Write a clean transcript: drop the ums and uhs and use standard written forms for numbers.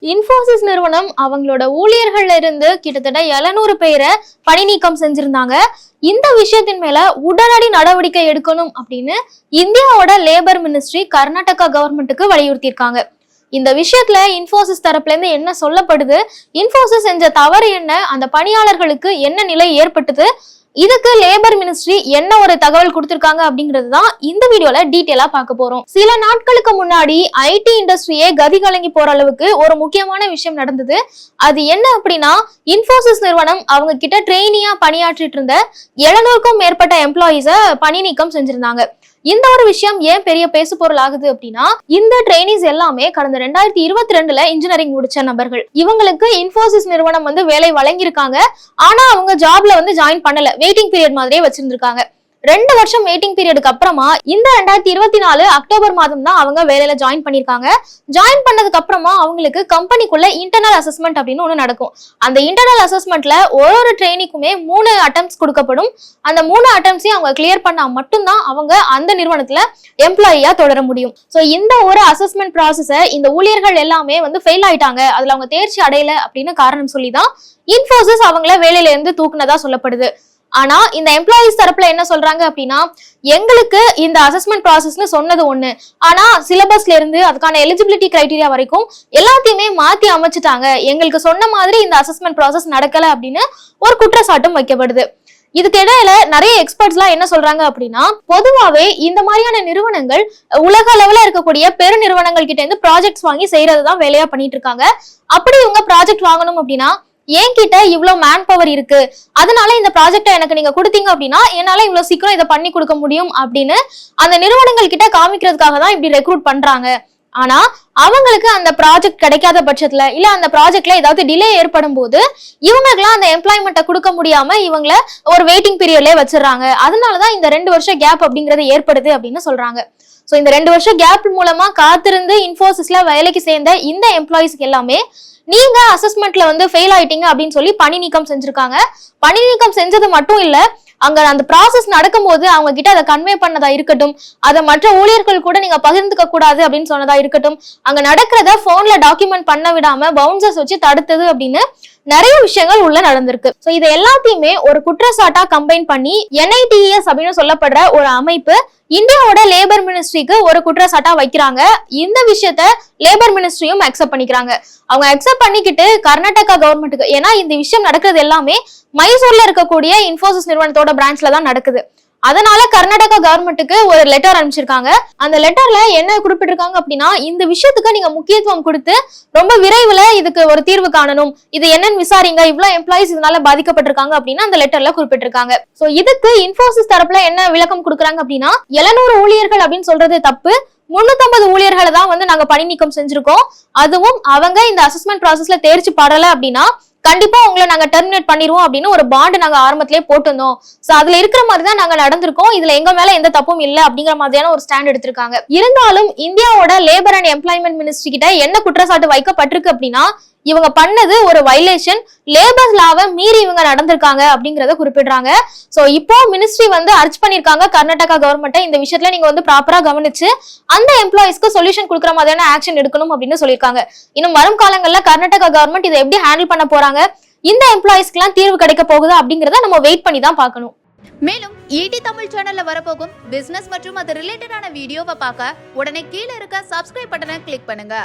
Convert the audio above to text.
இன்ஃபோசிஸ் நிறுவனம் அவங்களோட ஊழியர்கள்ல இருந்து கிட்டத்தட்ட 700 பேரை பணி நீக்கம் செஞ்சிருந்தாங்க. இந்த விஷயத்தின் மேல உடனடி நடவடிக்கை எடுக்கணும் அப்படின்னு இந்தியாவோட லேபர் மினிஸ்ட்ரி கர்நாடகா கவர்மெண்ட்டுக்கு வலியுறுத்தியிருக்காங்க. இந்த விஷயத்துல இன்ஃபோசிஸ் தரப்புல இருந்து என்ன சொல்லப்படுது, இன்ஃபோசிஸ் செஞ்ச தவறு என்ன, அந்த பணியாளர்களுக்கு என்ன நிலை ஏற்பட்டது, இதுக்கு லேபர் மினிஸ்ட்ரி என்ன ஒரு தகவல் கொடுத்திருக்காங்க அப்படிங்கிறது தான் இந்த வீடியோல டீட்டெயிலா பார்க்க போறோம். சில நாட்களுக்கு முன்னாடி ஐடி இண்டஸ்ட்ரியே கதி கலங்கி போற அளவுக்கு ஒரு முக்கியமான விஷயம் நடந்தது. அது என்ன அப்படின்னா, இன்ஃபோசிஸ் நிறுவனம் அவங்க கிட்ட ட்ரெயினியா பணியாற்றிட்டு இருந்த 700க்கும் மேற்பட்ட எம்ப்ளாயிஸ பணி நீக்கம் செஞ்சிருந்தாங்க. இந்த ஒரு விஷயம் ஏன் பெரிய பேசு பொருள் ஆகுது அப்படின்னா, இந்த ட்ரெயினிஸ் எல்லாமே கடந்த 2022ல இன்ஜினியரிங் முடிச்ச நபர்கள். இவங்களுக்கு இன்ஃபோசிஸ் நிறுவனம் வேலை வழங்கியிருக்காங்க. ஆனா அவங்க ஜாப்ல ஜாயின் பண்ணல, வெயிட்டிங் பீரியட் மாதிரியே வச்சிருந்திருக்காங்க. 2 வருஷம் வெயிட்டிங் பீரியடுக்கு அப்புறமா இந்த 2024 அக்டோபர் மாதம் தான் அவங்க வேலையில ஜாயின் பண்ணிருக்காங்க. ஜாயின் பண்ணதுக்கு அப்புறமா அவங்களுக்கு கம்பெனிக்குள்ள இன்டர்னல் அசஸ்மெண்ட் அப்படின்னு ஒண்ணு நடக்கும். அந்த இன்டர்னல் அசஸ்மெண்ட்ல ஒரு ட்ரெயினிக்குமே 3 அட்டெம்ப்ட்ஸ் கொடுக்கப்படும். அந்த 3 அட்டெம்ப்ட்ஸையும் அவங்க கிளியர் பண்ணா மட்டும்தான் அவங்க அந்த நிறுவனத்துல எம்ப்ளாயியா தொடர முடியும். சோ இந்த ஒரு அசஸ்மெண்ட் ப்ராசஸ இந்த ஊழியர்கள் எல்லாமே ஃபெயில் ஆயிட்டாங்க, அதுல அவங்க தேர்ச்சி அடையல அப்படின்னு காரணம் சொல்லிதான் இன்ஃபோசிஸ் அவங்கள வேலையில இருந்து தூக்குனதா சொல்லப்படுது. ஆனா இந்த எம்ப்ளாயிஸ் தரப்புல என்ன சொல்றாங்க அப்படின்னா, எங்களுக்கு இந்த அசஸ்மெண்ட் ப்ராசஸ்னு சொன்னது ஒண்ணு, ஆனா சிலபஸ்ல இருந்து அதுக்கான எலிஜிபிலிட்டி கிரைட்டீரியா வரைக்கும் எல்லாத்தையுமே மாத்தி அமைச்சிட்டாங்க, எங்களுக்கு சொன்ன மாதிரி இந்த அசஸ்மெண்ட் ப்ராசஸ் நடக்கல அப்படின்னு ஒரு குற்றச்சாட்டும் வைக்கப்படுது. இதுக்கு இடையில நிறைய எக்ஸ்பர்ட்ஸ் எல்லாம் என்ன சொல்றாங்க அப்படின்னா, பொதுவாவே இந்த மாதிரியான நிறுவனங்கள் உலக அளவுல இருக்கக்கூடிய பெரு நிறுவனங்கள் கிட்ட இருந்து ப்ராஜெக்ட்ஸ் வாங்கி செய்யறதுதான் வேலையா பண்ணிட்டு இருக்காங்க. அப்படி இவங்க ப்ராஜெக்ட் வாங்கணும் அப்படின்னா, என்கிட்ட இவ்வளவு மேன் பவர் இருக்கு, அதனால இந்த ப்ராஜெக்டை எனக்கு நீங்க கொடுத்தீங்க அப்படின்னா என்னால இவ்வளவு சீக்கிரம் இதை பண்ணி கொடுக்க முடியும் அப்படின்னு அந்த நிறுவனங்கள் கிட்ட காமிக்கிறதுக்காக தான் இப்படி ரெக்ரூட் பண்றாங்க. ஆனா அவங்களுக்கு அந்த ப்ராஜெக்ட் கிடைக்காத பட்சத்துல இல்ல அந்த ப்ராஜெக்ட்ல ஏதாவது டிலே ஏற்படும் போது இவங்களுக்குலாம் அந்த எம்ப்ளாய்மெண்ட்டை கொடுக்க முடியாம இவங்கள ஒரு வெயிட்டிங் பீரியட்லயே வச்சிடறாங்க. அதனாலதான் இந்த 2 வருஷம் கேப் அப்படிங்கிறது ஏற்படுது அப்படின்னு சொல்றாங்க. சோ இந்த 2 வருஷம் கேப் மூலமா காத்திருந்து இன்ஃபோசிஸ்ல வேலைக்கு சேர்ந்த இந்த எம்ப்ளாயிஸ்க்கு எல்லாமே நீங்க அசஸ்மெண்ட்ல ஃபெயில் ஆயிட்டீங்க அப்படின்னு சொல்லி பணி நீக்கம் செஞ்சிருக்காங்க. பணி நீக்கம் செஞ்சது மட்டும் இல்ல, அங்க அந்த ப்ராசஸ் நடக்கும் போது அவங்க கிட்ட அதை கன்வே பண்ணதா இருக்கட்டும், அதை மற்ற ஊழியர்கள் கூட நீங்க பகிர்ந்துக்க கூடாது அப்படின்னு சொன்னதா இருக்கட்டும், அங்க நடக்கிறத போன்ல டாக்குமெண்ட் பண்ண விடாம பவுன்சர்ஸ் வச்சு தடுத்தது அப்படின்னு நிறைய விஷயங்கள் உள்ள நடந்திருக்கு. சோ இது எல்லாத்தையுமே ஒரு குற்றச்சாட்டா கம்பைன் பண்ணி NITES அப்படின்னு சொல்லப்படுற ஒரு அமைப்பு இந்தியாவோட லேபர் மினிஸ்ட்ரிக்கு ஒரு குற்றச்சாட்டா வைக்கிறாங்க. இந்த விஷயத்த லேபர் மினிஸ்ட்ரியும் அக்செப்ட் பண்ணிக்கிறாங்க. அவங்க அக்செப்ட் பண்ணிக்கிட்டு கர்நாடகா கவர்மெண்ட்டுக்கு, ஏன்னா இந்த விஷயம் நடக்கிறது எல்லாமே மைசூர்ல இருக்கக்கூடிய இன்ஃபோசிஸ் நிறுவனத்தோட பிரான்ச்ல தான் நடக்குது, அதனால கர்நாடகா கவர்மெண்ட்டுக்கு ஒரு லெட்டர் அனுப்பிச்சிருக்காங்க. அந்த லெட்டர்ல என்ன குறிப்பிட்டிருக்காங்க அப்படின்னா, இந்த விஷயத்துக்கு நீங்க முக்கியத்துவம் கொடுத்து ரொம்ப விரைவில் இதுக்கு ஒரு தீர்வு காணணும், இது என்னன்னு விசாரிங்க, இவ்வளவு எம்ப்ளாயிஸ் இதனால பாதிக்கப்பட்டிருக்காங்க அப்படின்னு அந்த லெட்டர்ல குறிப்பிட்டிருக்காங்க. சோ இதுக்கு இன்ஃபோசிஸ் தரப்புல என்ன விளக்கம் கொடுக்குறாங்க அப்படின்னா, 700 ஊழியர்கள் அப்படின்னு சொல்றது தப்பு, 350 ஊழியர்களை தான் நாங்க பணி நீக்கம் செஞ்சிருக்கோம், அதுவும் அவங்க இந்த அசஸ்மெண்ட் ப்ராசஸ்ல தேர்ச்சி படல அப்படின்னா கண்டிப்பா உங்களை நாங்க டெர்மினேட் பண்ணிடுவோம் அப்படின்னு ஒரு பாண்ட் நாங்க ஆரம்பத்திலே போட்டிருந்தோம். சோ அதுல இருக்கிற மாதிரி தான் நாங்க நடந்திருக்கோம், இதுல எங்க மேல எந்த தப்பும் இல்ல அப்படிங்கிற மாதிரியான ஒரு ஸ்டாண்ட் எடுத்திருக்காங்க. இருந்தாலும் இந்தியாவோட லேபர் அண்ட் எம்ப்ளாய்மெண்ட் மினிஸ்ட்ரி கிட்ட என்ன குற்றச்சாட்டு வைக்கப்பட்டிருக்கு அப்படின்னா, இவங்க பண்ணது ஒரு வயலேஷன், லேபர் லாவை மீறி இவங்க நடந்திருக்காங்க அப்படிங்கறத குறிப்பிடுறாங்க. சோ இப்போ மினிஸ்ட்ரி அர்ஜ் பண்ணிருக்காங்க கர்நாடகா கவர்மெண்ட், இந்த விஷயத்துல நீங்க ப்ராப்பரா கவனிச்சு அந்த எம்ப்ளாயிஸ்க்கு சொல்யூஷன் கொடுக்குற மாதிரியான ஆக்ஷன் எடுக்கணும் அப்படின்னு சொல்லியிருக்காங்க. இன்னும் வரும் காலங்கள்ல கர்நாடகா கவர்மெண்ட் இதை எப்படி ஹேண்டில் பண்ண போறாங்க, இந்த எம்ப்ளாயிஸ்க்கு எல்லாம் தீர்வு கிடைக்க போகுதா அப்படிங்கறத நம்ம வெயிட் பண்ணி தான் பார்க்கணும். மேலும் ஈடி தமிழ் சேனல்ல வரப்போகும் பிசினஸ் மற்றும் அது ரிலேட்டடான வீடியோவை பார்க்க உடனே கீழே இருக்க சப்ஸ்கிரைப் பட்டனை கிளிக் பண்ணுங்க.